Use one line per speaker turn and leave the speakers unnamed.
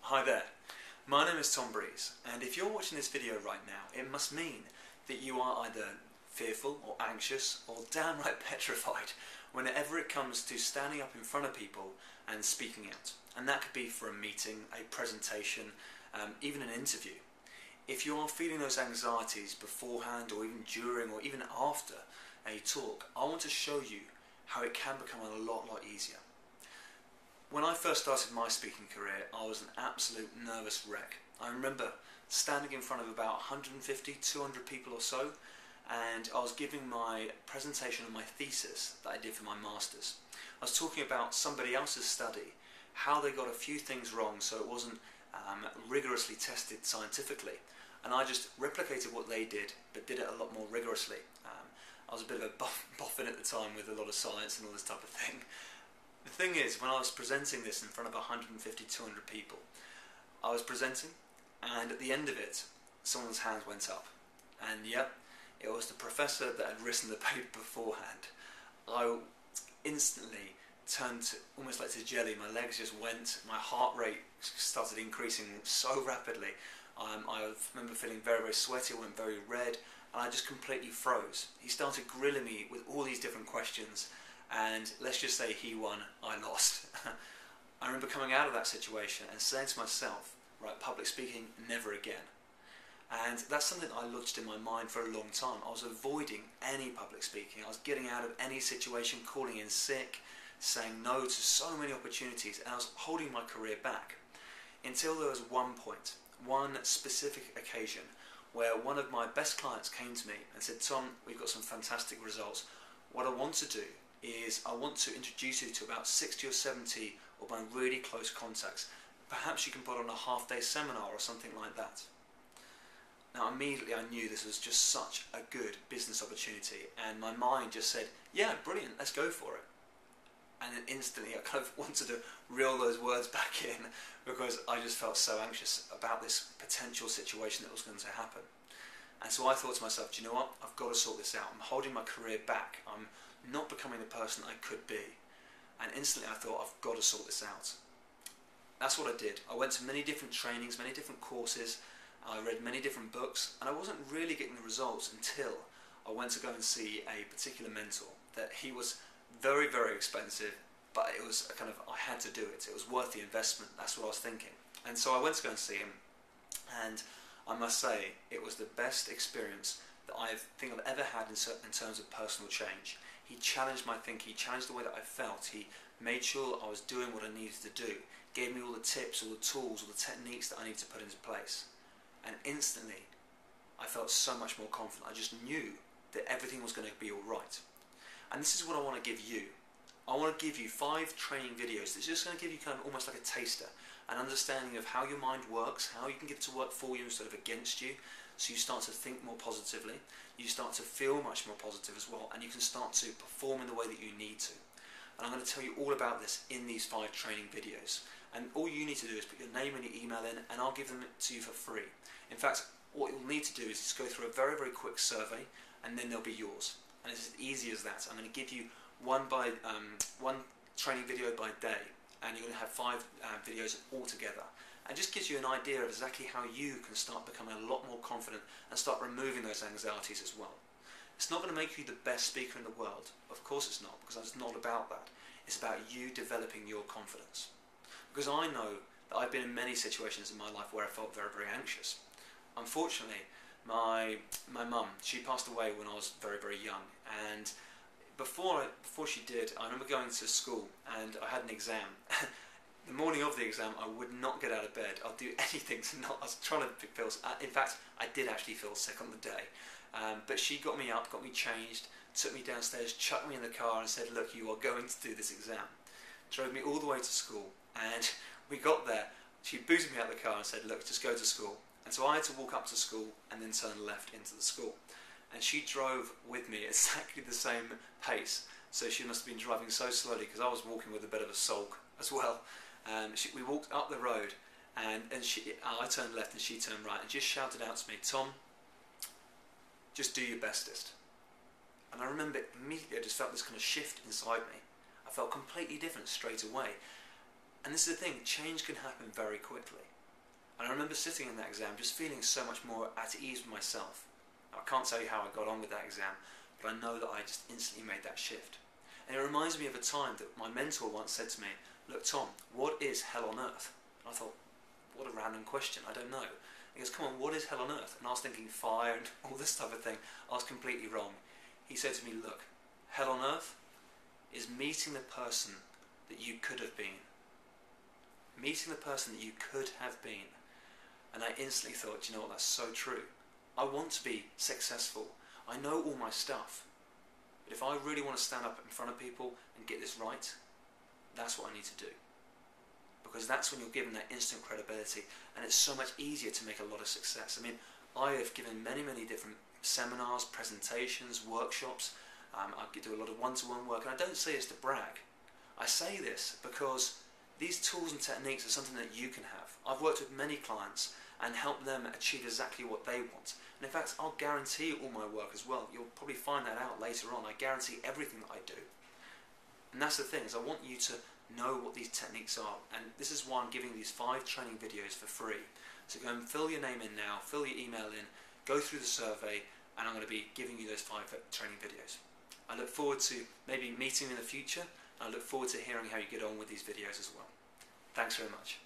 Hi there, my name is Tom Breeze, and if you're watching this video right now, it must mean that you are either fearful or anxious or downright petrified whenever it comes to standing up in front of people and speaking out. And that could be for a meeting, a presentation, even an interview. If you are feeling those anxieties beforehand or even during or even after a talk, I want to show you how it can become a lot easier. When I first started my speaking career, I was an absolute nervous wreck. I remember standing in front of about 150, 200 people or so, and I was giving my presentation on my thesis that I did for my master's. I was talking about somebody else's study, how they got a few things wrong so it wasn't rigorously tested scientifically, and I just replicated what they did, but did it a lot more rigorously. I was a bit of a boffin at the time with a lot of science and all this type of thing. The thing is, when I was presenting this in front of 150, 200 people, I was presenting, and at the end of it, someone's hand went up. And yep, it was the professor that had written the paper beforehand. I instantly turned to, almost like to jelly. My legs just went, my heart rate started increasing so rapidly. I remember feeling very sweaty, I went very red, and I just completely froze. He started grilling me with all these different questions, and let's just say he won, I lost. I remember coming out of that situation and saying to myself, right, public speaking, never again. And that's something I lodged in my mind for a long time. I was avoiding any public speaking. I was getting out of any situation, calling in sick, saying no to so many opportunities, and I was holding my career back. Until there was one point, one specific occasion, where one of my best clients came to me and said, Tom, we've got some fantastic results. What I want to do is I want to introduce you to about 60 or 70 of my really close contacts. Perhaps you can put on a half-day seminar or something like that. Now immediately I knew this was just such a good business opportunity, and my mind just said, yeah, brilliant, let's go for it. And then instantly I kind of wanted to reel those words back in because I just felt so anxious about this potential situation that was going to happen. And so I thought to myself, do you know what, I've got to sort this out. I'm holding my career back. I'm not becoming the person I could be. And instantly I thought, I've got to sort this out. That's what I did. I went to many different trainings, many different courses, I read many different books, and I wasn't really getting the results until I went to go and see a particular mentor. That he was very expensive, but it was a kind of, I had to do it. It was worth the investment. That's what I was thinking. And so I went to go and see him, and I must say it was the best experience that I think I've ever had in terms of personal change. He challenged my thinking, he challenged the way that I felt, he made sure I was doing what I needed to do, gave me all the tips, all the tools, all the techniques that I needed to put into place. And instantly, I felt so much more confident. I just knew that everything was going to be alright. And this is what I want to give you. I want to give you 5 training videos that's just going to give you kind of almost like a taster, an understanding of how your mind works, how you can get it to work for you instead of against you, so you start to think more positively, you start to feel much more positive as well, and you can start to perform in the way that you need to. And I'm going to tell you all about this in these 5 training videos. And all you need to do is put your name and your email in, and I'll give them to you for free. In fact, what you'll need to do is just go through a very quick survey, and then they'll be yours. And it's as easy as that. I'm going to give you one training video by day, and you're going to have 5 videos all together. And just gives you an idea of exactly how you can start becoming a lot more confident and start removing those anxieties as well. It's not going to make you the best speaker in the world. Of course it's not, because it's not about that. It's about you developing your confidence. Because I know that I've been in many situations in my life where I felt very anxious. Unfortunately, my mum, she passed away when I was very young, and before she did, I remember going to school and I had an exam. The morning of the exam, I would not get out of bed. I'd do anything to not. I was trying to feel. In fact, I did actually feel sick on the day. But she got me up, got me changed, took me downstairs, chucked me in the car, and said, "Look, you are going to do this exam." Drove me all the way to school, and we got there. She booted me out of the car and said, "Look, just go to school." And so I had to walk up to school and then turn left into the school. And she drove with me at exactly the same pace. So she must have been driving so slowly because I was walking with a bit of a sulk as well. We walked up the road, and I turned left and she turned right, and just shouted out to me, "Tom, just do your bestest." And I remember immediately I just felt this kind of shift inside me. I felt completely different straight away. And this is the thing, change can happen very quickly. And I remember sitting in that exam just feeling so much more at ease with myself. Now, I can't tell you how I got on with that exam, but I know that I just instantly made that shift. And it reminds me of a time that my mentor once said to me, "Look, Tom, what is hell on earth?" And I thought, what a random question, I don't know. He goes, "Come on, what is hell on earth?" And I was thinking fire and all this type of thing. I was completely wrong. He said to me, "Look, hell on earth is meeting the person that you could have been. Meeting the person that you could have been." And I instantly thought, you know what, that's so true. I want to be successful. I know all my stuff. But if I really want to stand up in front of people and get this right, that's what I need to do. Because that's when you're given that instant credibility, and it's so much easier to make a lot of success. I mean, I have given many different seminars, presentations, workshops. I do a lot of one-to-one work, and I don't say this to brag. I say this because these tools and techniques are something that you can have. I've worked with many clients and helped them achieve exactly what they want. And in fact, I'll guarantee all my work as well. You'll probably find that out later on. I guarantee everything that I do. And that's the thing, is I want you to know what these techniques are. And this is why I'm giving these 5 training videos for free. So go and fill your name in now, fill your email in, go through the survey, and I'm going to be giving you those 5 training videos. I look forward to maybe meeting you in the future. I look forward to hearing how you get on with these videos as well. Thanks very much.